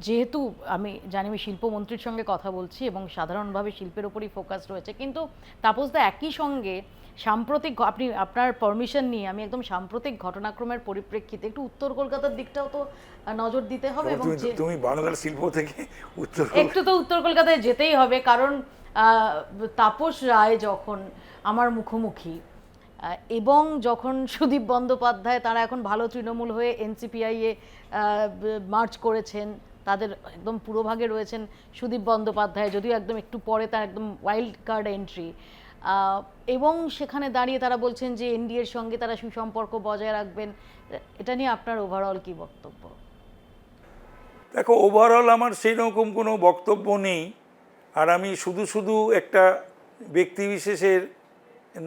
যেহেতু আমি জানি আমি শিল্পমন্ত্রীর সঙ্গে কথা বলছি এবং সাধারণভাবে শিল্পের ওপরই ফোকাস রয়েছে, কিন্তু তাপসদা একই সঙ্গে সাম্প্রতিক আপনি আপনার পারমিশন নিয়ে আমি একদম সাম্প্রতিক ঘটনাক্রমের পরিপ্রেক্ষিতে একটু উত্তর কলকাতার দিকটাও তো নজর দিতে হবে। এবং তুমি বাংলার শিল্প থেকে উত্তর একটু তো উত্তর কলকাতায় যেতেই হবে, কারণ তাপস রায় যখন আমার মুখোমুখি এবং যখন সুদীপ বন্দ্যোপাধ্যায় তারা এখন ভালো তৃণমূল হয়ে এনসিপিআই এ মার্চ করেছেন, তাদের একদম পুরোভাগে রয়েছেন সুদীপ বন্দ্যোপাধ্যায়, যদিও একদম একটু পরে তার একদম ওয়াইল্ড কার্ড এন্ট্রি, এবং সেখানে দাঁড়িয়ে তারা বলছেন যে এনডিএর সঙ্গে তারা সুসম্পর্ক বজায় রাখবেন। এটা নিয়ে আপনার ওভারঅল কি বক্তব্য? দেখো, ওভারঅল আমার সেই রকম কোনো বক্তব্য নেই। আর আমি শুধু শুধু একটা ব্যক্তিবিশেষের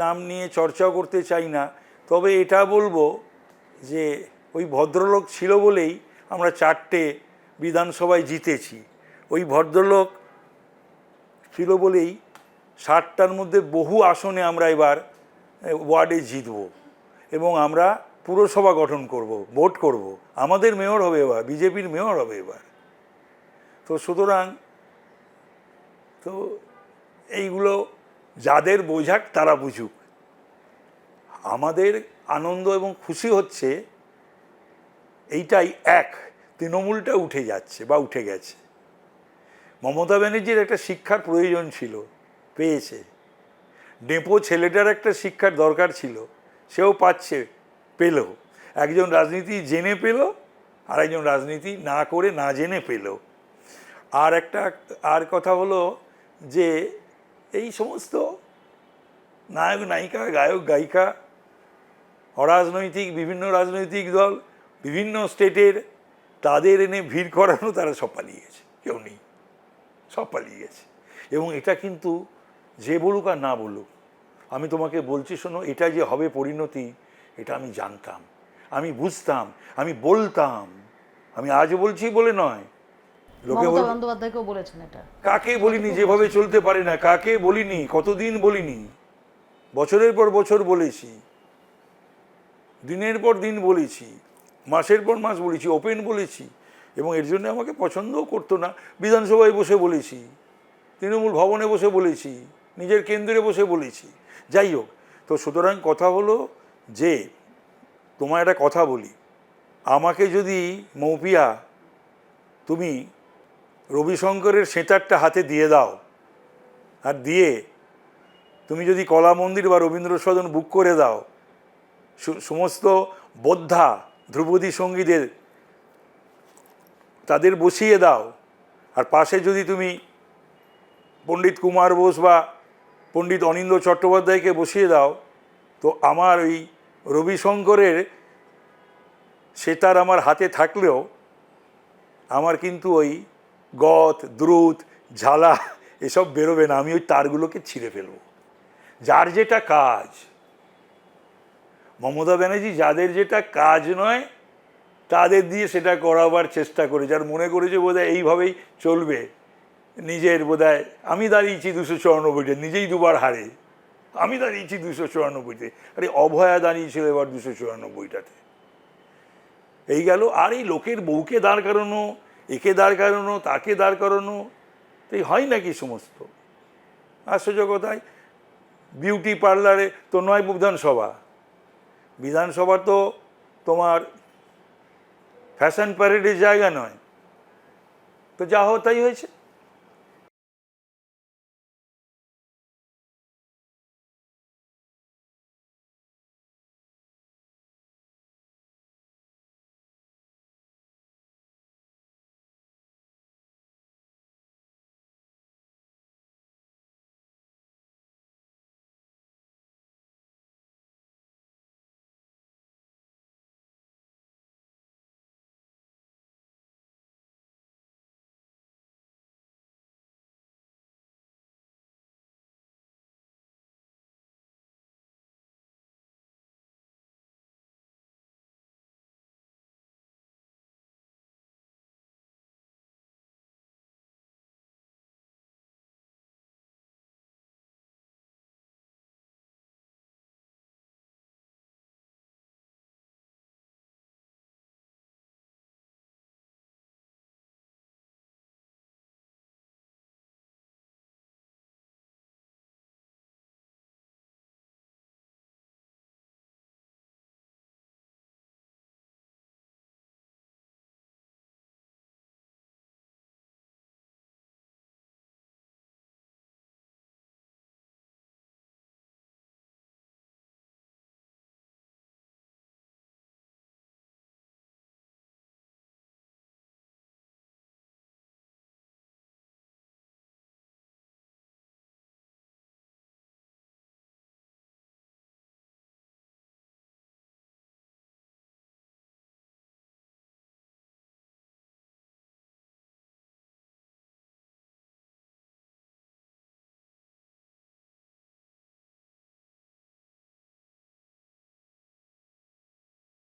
নাম নিয়ে চর্চাও করতে চাই না। তবে এটা বলবো যে ওই ভদ্রলোক ছিল বলেই আমরা 4টে বিধানসভায় জিতেছি। ওই ভদ্রলোক ছিল বলেই 60টার মধ্যে বহু আসনে আমরা এবার ওয়ার্ডে জিতব এবং আমরা পুরসভা গঠন করব, ভোট করব, আমাদের মেয়র হবে এবার, বিজেপির মেয়র হবে এবার। তো সুতরাং তো এইগুলো যাদের বোঝাক তারা বুঝুক। আমাদের আনন্দ এবং খুশি হচ্ছে এইটাই, এক, তৃণমূলটা উঠে যাচ্ছে বা উঠে গেছে। মমতা ব্যানার্জির একটা শিক্ষার প্রয়োজন ছিল, পেয়েছে। ডেপো ছেলেটার একটা শিক্ষার দরকার ছিল, সেও পাচ্ছে, পেল। একজন রাজনীতি জেনে পেল, আর একজন রাজনীতি না করে না জেনে পেল। আর কথা হলো যে এই সমস্ত নায়ক নায়িকা, গায়ক গায়িকা, অরাজনৈতিক বিভিন্ন রাজনৈতিক দল, বিভিন্ন স্টেটের, তাদের এনে ভিড় করানো, তারা সব পালিয়ে গেছে, কেউ নেই, সব পালিয়ে গেছে। এবং এটা কিন্তু যে বলুক আর না বলুক, আমি তোমাকে বলছি, শোনো, এটা যে হবে পরিণতি, এটা আমি জানতাম, আমি বুঝতাম, আমি বলতাম। আমি আজ বলছি বলে নয়, লোকে বন্দ্যোপাধ্যায়কেও বলেছেন এটা। কাকে বলিনি যেভাবে চলতে পারে না, কাকে বলিনি, কতদিন বলিনি, বছরের পর বছর বলেছি, দিনের পর দিন বলেছি, মাসের পর মাস বলেছি, ওপেন বলেছি। এবং এর জন্য আমাকে পছন্দও করতো না। বিধানসভায় বসে বলেছি, তৃণমূল ভবনে বসে বলেছি, নিজের কেন্দ্রে বসে বলেছি। যাই হোক, তো সুতরাং কথা হলো যে তোমার একটা কথা বলি, আমাকে যদি মৌপিয়া তুমি রবিশঙ্করের সেতারটা হাতে দিয়ে দাও, আর দিয়ে তুমি যদি কলা মন্দির বা রবীন্দ্র সদন বুক করে দাও, সমস্ত বোদ্ধা ধ্রুপদী সঙ্গীদের তাদের বসিয়ে দাও, আর পাশে যদি তুমি পণ্ডিত কুমার বোস বা পণ্ডিত অনিন্দ্য চট্টোপাধ্যায়কে বসিয়ে দাও, তো আমার ওই রবিশঙ্করের সেতার আমার হাতে থাকলেও আমার কিন্তু ওই গত, দ্রুত, ঝালা এসব বেরোবে না। আমি ওই তারগুলোকে ছিঁড়ে ফেলব। যার যেটা কাজ, মমতা ব্যানার্জি যাদের যেটা কাজ নয় তাদের দিয়ে সেটা করাবার চেষ্টা করে, যার মনে করেছে বোধহয় এইভাবেই চলবে, নিজের বোধহয়, আমি দাঁড়িয়েছি 294-তে, নিজেই দুবার হারে, আমি দাঁড়িয়েছি 294-তে, আরে অভয়া দাঁড়িয়েছিল এবার 294-টাতে। এই গেল। আর এই লোকের বউকে দাঁড় করানো, একে দাঁড় করানো, তাকে দাঁড় করানো, তো এই হয় নাকি সমস্ত? আশ্চর্য কথায় বিউটি পার্লারে তো নয় বিধানসভা, বিধানসভা তো তোমার ফ্যাশন প্যারেডের জায়গা নয়। তো যা হওয়ার তাই হয়েছে।